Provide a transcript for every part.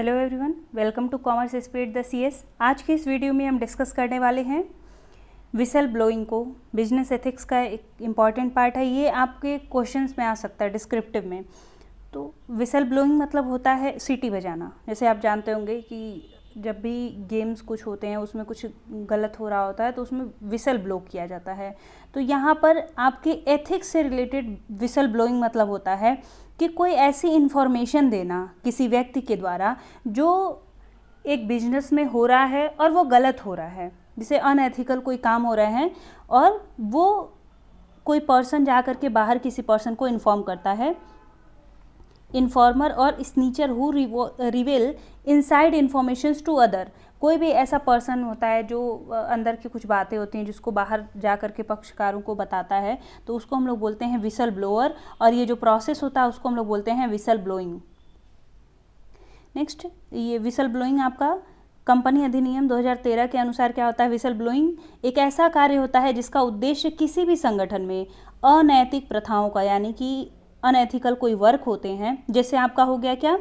Hello everyone, welcome to commerce speed the CS. आज की इस वीडियो में हम डिस्कस करने वाले हैं विसल ब्लोइंग को। बिजनेस एथिक्स का एक इम्पॉर्टेंट पार्ट है, ये आपके क्वेश्चंस में आ सकता है डिस्क्रिप्टिव में। तो विसल ब्लोइंग मतलब होता है सीटी बजाना। जैसे आप जानते होंगे कि जब भी गेम्स कुछ होते हैं उसमें कुछ गलत हो रहा होता है तो उसमें विसल ब्लो किया जाता है। तो यहाँ पर आपके एथिक्स से रिलेटेड विसल ब्लोइंग मतलब होता है कि कोई ऐसी इन्फॉर्मेशन देना किसी व्यक्ति के द्वारा जो एक बिजनेस में हो रहा है और वो गलत हो रहा है, जैसे अनएथिकल कोई काम हो रहे हैं और वो कोई पर्सन जा कर के बाहर किसी पर्सन को इन्फॉर्म करता है। इन्फॉर्मर और snitcher who reveal inside informations to other. कोई भी ऐसा पर्सन होता है जो अंदर की कुछ बातें होती हैं जिसको बाहर जा कर के पक्षकारों को बताता है, तो उसको हम लोग बोलते हैं विसल ब्लोअर। और ये जो प्रोसेस होता है उसको हम लोग बोलते हैं विसल ब्लोइंग। नेक्स्ट, ये विसल ब्लोइंग आपका कंपनी अधिनियम 2013 के अनुसार क्या होता है। विसल ब्लोइंग एक ऐसा कार्य होता है जिसका उद्देश्य किसी भी संगठन में अनैतिक प्रथाओं का, यानी कि अनएथिकल कोई वर्क होते हैं, जैसे आपका हो गया क्या,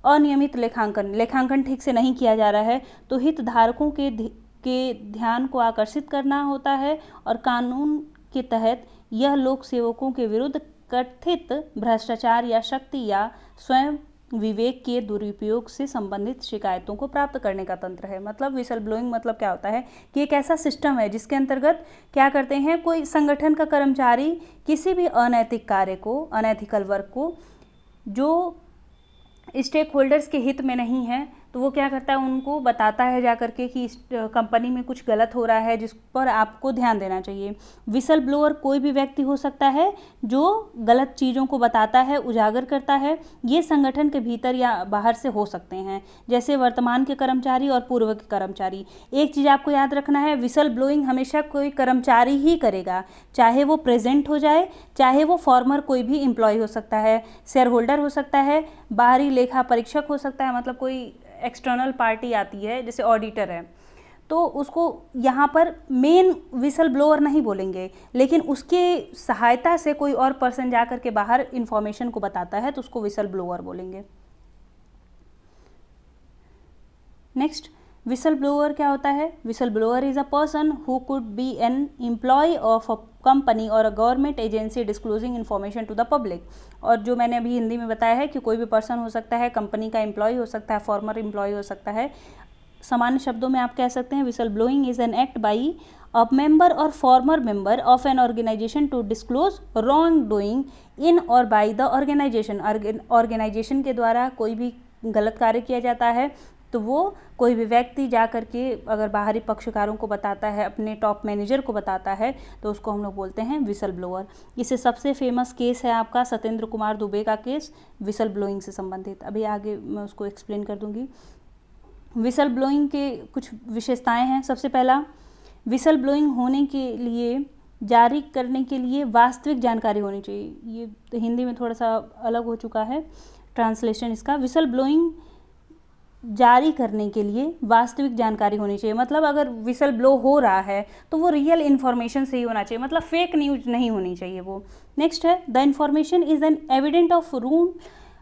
अनियमित लेखांकन ठीक से नहीं किया जा रहा है, तो हितधारकों के ध्यान को आकर्षित करना होता है और कानून के तहत यह लोक सेवकों के विरुद्ध कथित भ्रष्टाचार या शक्ति या स्वयं विवेक के दुरुपयोग से संबंधित शिकायतों को प्राप्त करने का तंत्र है। मतलब विसल ब्लोइंग मतलब क्या होता है कि एक ऐसा सिस्टम है जिसके अंतर्गत क्या करते हैं, कोई संगठन का कर्मचारी किसी भी अनैतिक कार्य को, अनएथिकल वर्क को जो स्टेक होल्डर्स के हित में नहीं है, तो वो क्या करता है, उनको बताता है जा करके कि इस कंपनी में कुछ गलत हो रहा है जिस पर आपको ध्यान देना चाहिए। विसल ब्लोअर कोई भी व्यक्ति हो सकता है जो गलत चीज़ों को बताता है, उजागर करता है। ये संगठन के भीतर या बाहर से हो सकते हैं, जैसे वर्तमान के कर्मचारी और पूर्व के कर्मचारी। एक चीज़ आपको याद रखना है, विसल ब्लोइंग हमेशा कोई कर्मचारी ही करेगा, चाहे वो प्रेजेंट हो जाए, चाहे वो फॉर्मर कोई भी एम्प्लॉय हो सकता है, शेयर होल्डर हो सकता है, बाहरी लेखा परीक्षक हो सकता है, मतलब कोई एक्सटर्नल पार्टी आती है जैसे ऑडिटर है, तो उसको यहाँ पर मेन विसल ब्लोअर नहीं बोलेंगे, लेकिन उसके सहायता से कोई और पर्सन जा कर के बाहर इंफॉर्मेशन को बताता है तो उसको विसल ब्लोअर बोलेंगे। नेक्स्ट, विसल ब्लोअर क्या होता है। Whistle blower is a person who could be an employee of a company और a government agency disclosing information to the public. और जो मैंने अभी हिंदी में बताया है कि कोई भी पर्सन हो सकता है, कंपनी का एम्प्लॉय हो सकता है, फॉर्मर एम्प्लॉय हो सकता है। सामान्य शब्दों में आप कह सकते हैं whistle blowing is an act by a member और former member of an organisation to disclose wrong doing in और बाई द ऑर्गेनाइजेशन। ऑर्गेनाइजेशन के द्वारा कोई भी गलत कार्य किया जाता है तो वो कोई भी व्यक्ति जा कर के अगर बाहरी पक्षकारों को बताता है, अपने टॉप मैनेजर को बताता है, तो उसको हम लोग बोलते हैं विसल ब्लोअर। इससे सबसे फेमस केस है आपका सत्येंद्र कुमार दुबे का केस, विसल ब्लोइंग से संबंधित। अभी आगे मैं उसको एक्सप्लेन कर दूंगी। विसल ब्लोइंग के कुछ विशेषताएं हैं। सबसे पहला, विसल ब्लोइंग होने के लिए जारी करने के लिए वास्तविक जानकारी होनी चाहिए। ये तो हिंदी में थोड़ा सा अलग हो चुका है ट्रांसलेशन इसका। विसल ब्लोइंग जारी करने के लिए वास्तविक जानकारी होनी चाहिए, मतलब अगर विसल ब्लो हो रहा है तो वो रियल इन्फॉर्मेशन से ही होना चाहिए, मतलब फेक न्यूज नहीं होनी चाहिए वो। नेक्स्ट है, the information is an evident of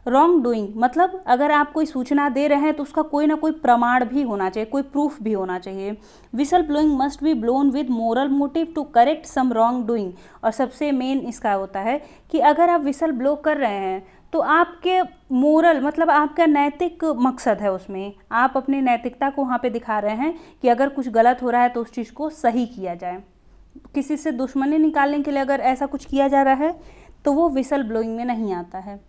wrong doing. मतलब अगर आप कोई सूचना दे रहे हैं तो उसका कोई ना कोई प्रमाण भी होना चाहिए, कोई प्रूफ भी होना चाहिए। Whistle blowing must be blown with moral motive to correct some wrong doing. और सबसे मेन इसका होता है कि अगर आप विसल ब्लो कर रहे हैं तो आपके मोरल, मतलब आपका नैतिक मकसद है, उसमें आप अपनी नैतिकता को वहाँ पे दिखा रहे हैं कि अगर कुछ गलत हो रहा है तो उस चीज़ को सही किया जाए। किसी से दुश्मनी निकालने के लिए अगर ऐसा कुछ किया जा रहा है तो वो विसल ब्लोइंग में नहीं आता है।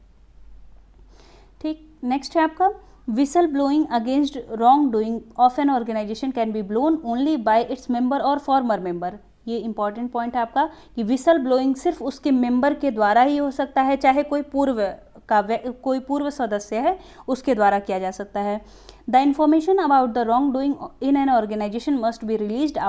ठीक, नेक्स्ट है आपका, whistle blowing against wrong doing of an organisation can be blown only by its member और फॉर्मर मेंबर। ये इंपॉर्टेंट पॉइंट है आपका कि विसल ब्लोइंग सिर्फ उसके मेंबर के द्वारा ही हो सकता है, चाहे कोई पूर्व सदस्य है उसके द्वारा किया जा सकता है। The information about the wrong doing in an organisation must be released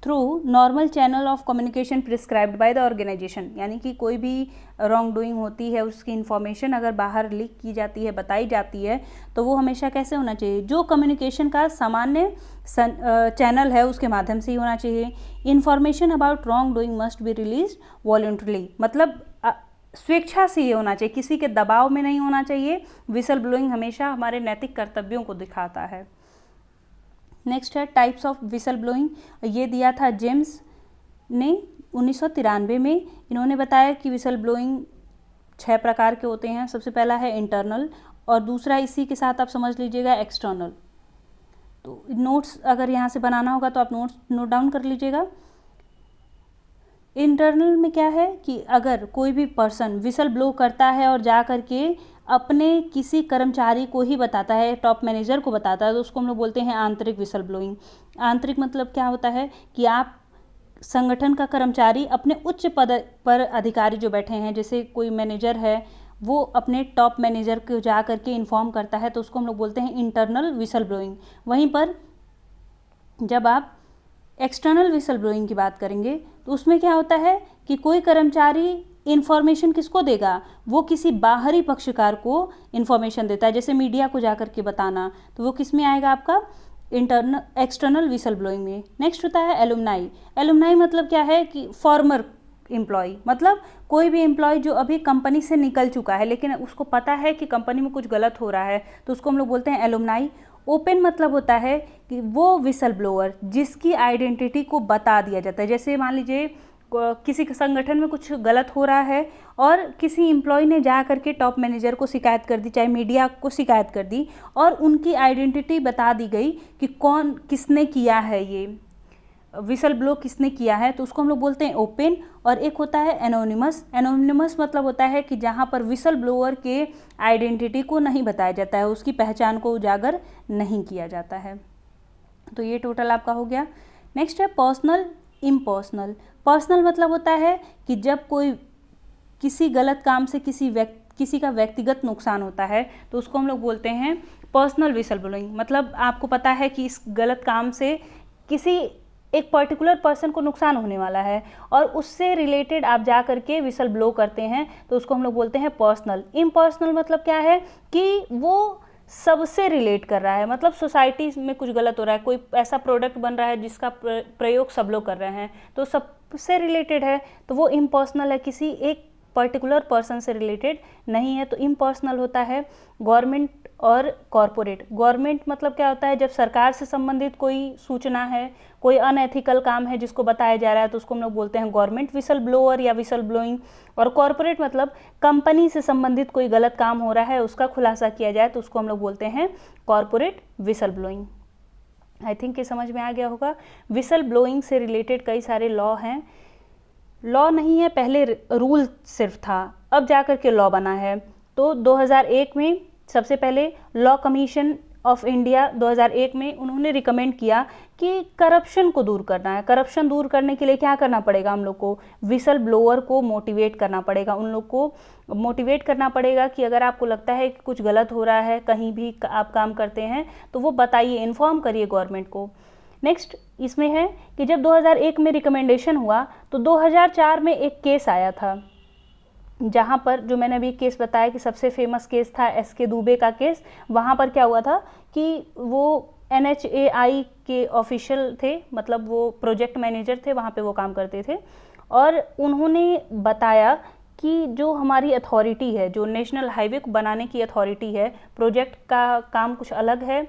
through normal channel of communication prescribed by the organisation. यानी कि कोई भी रॉन्ग डूइंग होती है उसकी इन्फॉर्मेशन अगर बाहर लीक की जाती है, बताई जाती है, तो वो हमेशा कैसे होना चाहिए, जो कम्युनिकेशन का सामान्य चैनल है उसके माध्यम से ही होना चाहिए। Information about wrong doing must be release voluntarily. मतलब स्वेच्छा से ये होना चाहिए, किसी के दबाव में नहीं होना चाहिए। विसल ब्लोइंग हमेशा हमारे नैतिक कर्तव्यों को दिखाता है। नेक्स्ट है टाइप्स ऑफ विसल ब्लोइंग। ये दिया था जेम्स ने 1993 में। इन्होंने बताया कि विसल ब्लोइंग 6 प्रकार के होते हैं। सबसे पहला है इंटरनल, और दूसरा इसी के साथ आप समझ लीजिएगा एक्सटर्नल। तो नोट्स अगर यहाँ से बनाना होगा तो आप नोट्स नोट डाउन कर लीजिएगा। इंटरनल में क्या है कि अगर कोई भी पर्सन विसल ब्लो करता है और जा करके अपने किसी कर्मचारी को ही बताता है, टॉप मैनेजर को बताता है, तो उसको हम लोग बोलते हैं आंतरिक विसल ब्लोइंग। आंतरिक मतलब क्या होता है कि आप संगठन का कर्मचारी अपने उच्च पद पर अधिकारी जो बैठे हैं, जैसे कोई मैनेजर है, वो अपने टॉप मैनेजर को जा करके इन्फॉर्म करता है, तो उसको हम लोग बोलते हैं इंटरनल विसल ब्लोइंग। वहीं पर जब आप एक्सटर्नल विसल ब्लोइंग की बात करेंगे तो उसमें क्या होता है कि कोई कर्मचारी इन्फॉर्मेशन किसको देगा, वो किसी बाहरी पक्षकार को इन्फॉर्मेशन देता है, जैसे मीडिया को जा करके बताना, तो वो किस में आएगा आपका एक्सटर्नल विसल ब्लोइंग में। नेक्स्ट होता है एलुमनाई। एलुमनाई मतलब क्या है कि फॉर्मर एम्प्लॉय, मतलब कोई भी एम्प्लॉय जो अभी कंपनी से निकल चुका है लेकिन उसको पता है कि कंपनी में कुछ गलत हो रहा है, तो उसको हम लोग बोलते हैं एलुमनाई। ओपन मतलब होता है कि वो विसल ब्लोअर जिसकी आइडेंटिटी को बता दिया जाता है। जैसे मान लीजिए किसी संगठन में कुछ गलत हो रहा है और किसी एम्प्लॉय ने जा करके टॉप मैनेजर को शिकायत कर दी, चाहे मीडिया को शिकायत कर दी, और उनकी आइडेंटिटी बता दी गई कि कौन किसने किया है, ये विसल ब्लो किसने किया है, तो उसको हम लोग बोलते हैं ओपन। और एक होता है एनोनिमस। एनोनिमस मतलब होता है कि जहाँ पर विसल ब्लोअर के आइडेंटिटी को नहीं बताया जाता है, उसकी पहचान को उजागर नहीं किया जाता है। तो ये टोटल आपका हो गया। नेक्स्ट है पर्सनल इम्पर्सनल। पर्सनल मतलब होता है कि जब कोई किसी गलत काम से किसी का व्यक्तिगत नुकसान होता है, तो उसको हम लोग बोलते हैं पर्सनल विसल ब्लोइंग। मतलब आपको पता है कि इस गलत काम से किसी एक पर्टिकुलर पर्सन को नुकसान होने वाला है और उससे रिलेटेड आप जा करके विसल ब्लो करते हैं, तो उसको हम लोग बोलते हैं पर्सनल। इम्पर्सनल मतलब क्या है कि वो सबसे रिलेट कर रहा है, मतलब सोसाइटी में कुछ गलत हो रहा है, कोई ऐसा प्रोडक्ट बन रहा है जिसका प्रयोग सब लोग कर रहे हैं, तो सबसे रिलेटेड है, तो वो इम्पर्सनल है, किसी एक पर्टिकुलर पर्सन से रिलेटेड नहीं है। तो इम्पर्सनल होता है गवर्नमेंट और कॉरपोरेट। गवर्नमेंट मतलब क्या होता है, जब सरकार से संबंधित कोई सूचना है, कोई अनएथिकल काम है जिसको बताया जा रहा है, तो उसको हम लोग बोलते हैं गवर्नमेंट विसल ब्लोअर या विसल ब्लोइंग। और कॉरपोरेट मतलब कंपनी से संबंधित कोई गलत काम हो रहा है, उसका खुलासा किया जाए, तो उसको हम लोग बोलते हैं corporate whistle blowing. I think ये समझ में आ गया होगा। विसल ब्लोइंग से रिलेटेड कई सारे लॉ हैं। लॉ नहीं है, पहले रूल सिर्फ था, अब जाकर के लॉ बना है। तो 2001 में सबसे पहले लॉ कमीशन ऑफ इंडिया 2001 में उन्होंने रिकमेंड किया कि करप्शन को दूर करना है। करप्शन दूर करने के लिए क्या करना पड़ेगा, हम लोग को विसल ब्लोअर को मोटिवेट करना पड़ेगा, उन लोग को मोटिवेट करना पड़ेगा कि अगर आपको लगता है कि कुछ गलत हो रहा है, कहीं भी आप काम करते हैं, तो वो बताइए, इन्फॉर्म करिए गवर्नमेंट को। नेक्स्ट इसमें है कि जब 2001 में रिकमेंडेशन हुआ तो 2004 में एक केस आया था, जहाँ पर जो मैंने अभी केस बताया कि सबसे फेमस केस था SK दुबे का केस। वहाँ पर क्या हुआ था कि वो NHAI के ऑफिशियल थे, मतलब वो प्रोजेक्ट मैनेजर थे, वहाँ पे वो काम करते थे, और उन्होंने बताया कि जो हमारी अथॉरिटी है, जो नेशनल हाईवे को बनाने की अथॉरिटी है, प्रोजेक्ट का काम कुछ अलग है,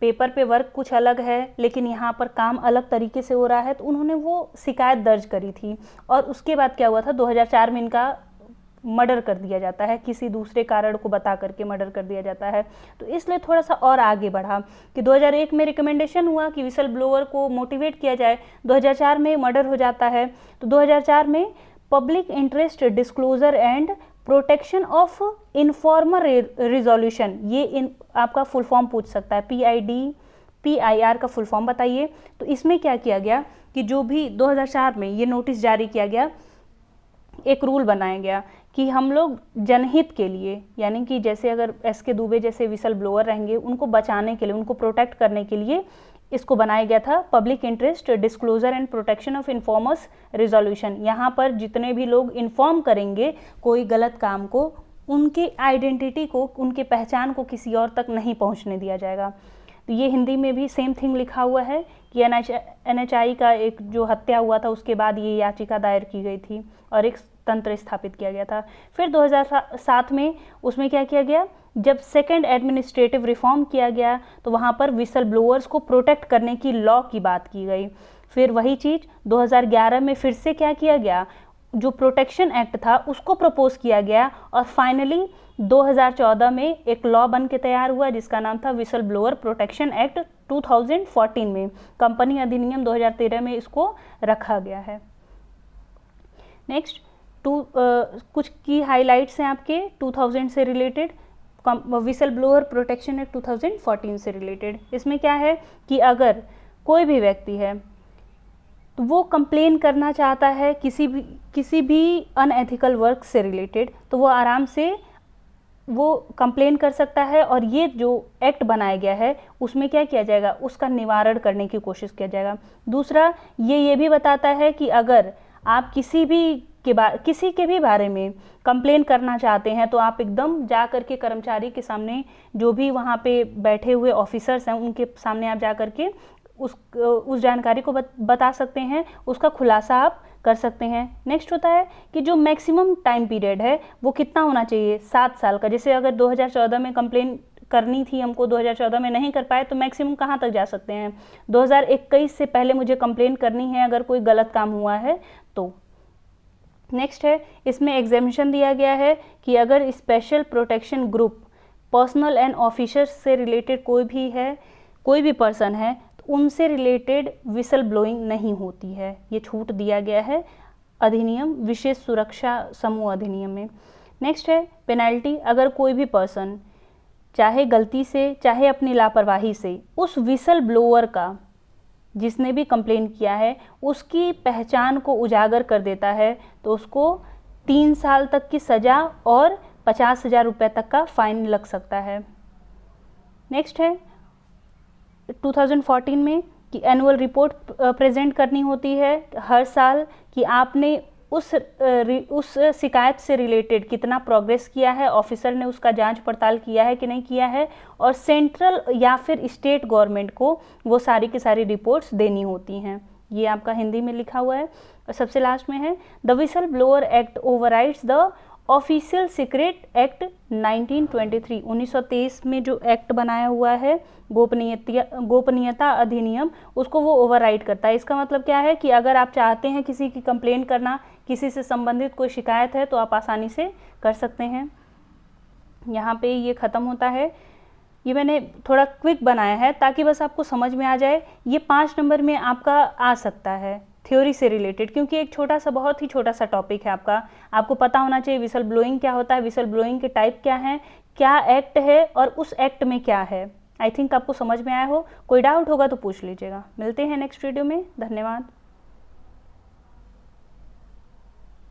पेपर पे वर्क कुछ अलग है, लेकिन यहाँ पर काम अलग तरीके से हो रहा है। तो उन्होंने वो शिकायत दर्ज करी थी, और उसके बाद क्या हुआ था, 2004 में इनका मर्डर कर दिया जाता है, किसी दूसरे कारण को बता करके मर्डर कर दिया जाता है। तो इसलिए थोड़ा सा और आगे बढ़ा कि 2001 में रिकमेंडेशन हुआ कि विसल ब्लोअर को मोटिवेट किया जाए, 2004 में मर्डर हो जाता है। तो 2004 में public interest disclosure and protection of informer resolution, ये आपका फुल फॉर्म पूछ सकता है, PIR का फुल फॉर्म बताइए। तो इसमें क्या किया गया कि जो भी 2004 में ये नोटिस जारी किया गया, एक रूल बनाया गया कि हम लोग जनहित के लिए, यानी कि जैसे अगर SK दुबे जैसे विसल ब्लोअर रहेंगे, उनको बचाने के लिए, उनको प्रोटेक्ट करने के लिए इसको बनाया गया था, public interest disclosure and protection of informers resolution. यहाँ पर जितने भी लोग इन्फॉर्म करेंगे कोई गलत काम को, उनकी आइडेंटिटी को, उनकी पहचान को किसी और तक नहीं पहुँचने दिया जाएगा। तो ये हिंदी में भी सेम थिंग लिखा हुआ है कि NHI का एक जो हत्या हुआ था उसके बाद ये याचिका दायर की गई थी, और एक तंत्र स्थापित किया गया था। फिर 2007 में उसमें क्या किया गया, जब सेकेंड एडमिनिस्ट्रेटिव रिफॉर्म किया गया तो वहाँ पर विसल ब्लोअर्स को प्रोटेक्ट करने की लॉ की बात की गई। फिर वही चीज़ 2011 में फिर से क्या किया गया, जो प्रोटेक्शन एक्ट था उसको प्रपोज किया गया और फाइनली 2014 में एक लॉ बन के तैयार हुआ जिसका नाम था विसल ब्लोअर प्रोटेक्शन एक्ट 2014 में, कंपनी अधिनियम 2013 में इसको रखा गया है। नेक्स्ट कुछ की हाइलाइट्स हैं आपके 2000 से related, whistle blower protection act 2014 से रिलेटेड। इसमें क्या है कि अगर कोई भी व्यक्ति है तो वो कंप्लेन करना चाहता है किसी भी अनएथिकल वर्क से रिलेटेड, तो वो आराम से वो कंप्लेन कर सकता है और ये जो एक्ट बनाया गया है उसमें क्या किया जाएगा, उसका निवारण करने की कोशिश किया जाएगा। दूसरा ये भी बताता है कि अगर आप किसी के भी बारे में कंप्लेन करना चाहते हैं तो आप एकदम जा कर के कर्मचारी के सामने, जो भी वहाँ पे बैठे हुए ऑफिसर्स हैं उनके सामने आप जा कर के उस जानकारी को बता सकते हैं, उसका खुलासा आप कर सकते हैं। नेक्स्ट होता है कि जो मैक्सिमम टाइम पीरियड है वो कितना होना चाहिए, 7 साल का। जैसे अगर 2014 में कंप्लेन करनी थी हमको, 2014 में नहीं कर पाए तो मैक्सिमम कहाँ तक जा सकते हैं, 2021 से पहले मुझे कंप्लेन करनी है अगर कोई गलत काम हुआ है तो। नेक्स्ट है, इसमें एग्जेम्पशन दिया गया है कि अगर special protection group personal and officers से रिलेटेड कोई भी पर्सन है तो उनसे रिलेटेड विसल ब्लोइंग नहीं होती है, ये छूट दिया गया है अधिनियम विशेष सुरक्षा समूह अधिनियम में। नेक्स्ट है पेनल्टी, अगर कोई भी पर्सन चाहे गलती से चाहे अपनी लापरवाही से उस विसल ब्लोअर का जिसने भी कंप्लेन किया है उसकी पहचान को उजागर कर देता है तो उसको 3 साल तक की सज़ा और 50,000 रुपये तक का फाइन लग सकता है। नेक्स्ट है 2014 में कि एनुअल रिपोर्ट प्रेजेंट करनी होती है हर साल कि आपने उस शिकायत से रिलेटेड कितना प्रोग्रेस किया है, ऑफिसर ने उसका जांच पड़ताल किया है कि नहीं किया है, और सेंट्रल या फिर स्टेट गवर्नमेंट को वो सारी की सारी रिपोर्ट्स देनी होती हैं। ये आपका हिंदी में लिखा हुआ है। और सबसे लास्ट में है the whistle blower act overrides the official secret act 1923, 1923 में जो एक्ट बनाया हुआ है गोपनीयता अधिनियम, उसको वो ओवरराइड करता है। इसका मतलब क्या है कि अगर आप चाहते हैं किसी की कंप्लेन करना, किसी से संबंधित कोई शिकायत है तो आप आसानी से कर सकते हैं। यहाँ पे ये ख़त्म होता है। ये मैंने थोड़ा क्विक बनाया है ताकि बस आपको समझ में आ जाए। ये 5 नंबर में आपका आ सकता है थ्योरी से रिलेटेड, क्योंकि एक बहुत ही छोटा सा टॉपिक है आपका। आपको पता होना चाहिए विसल ब्लोइंग क्या होता है, विसल ब्लोइंग के टाइप क्या हैं, क्या एक्ट है और उस एक्ट में क्या है। आई थिंक आपको समझ में आया हो। कोई डाउट होगा तो पूछ लीजिएगा। मिलते हैं नेक्स्ट वीडियो में। धन्यवाद।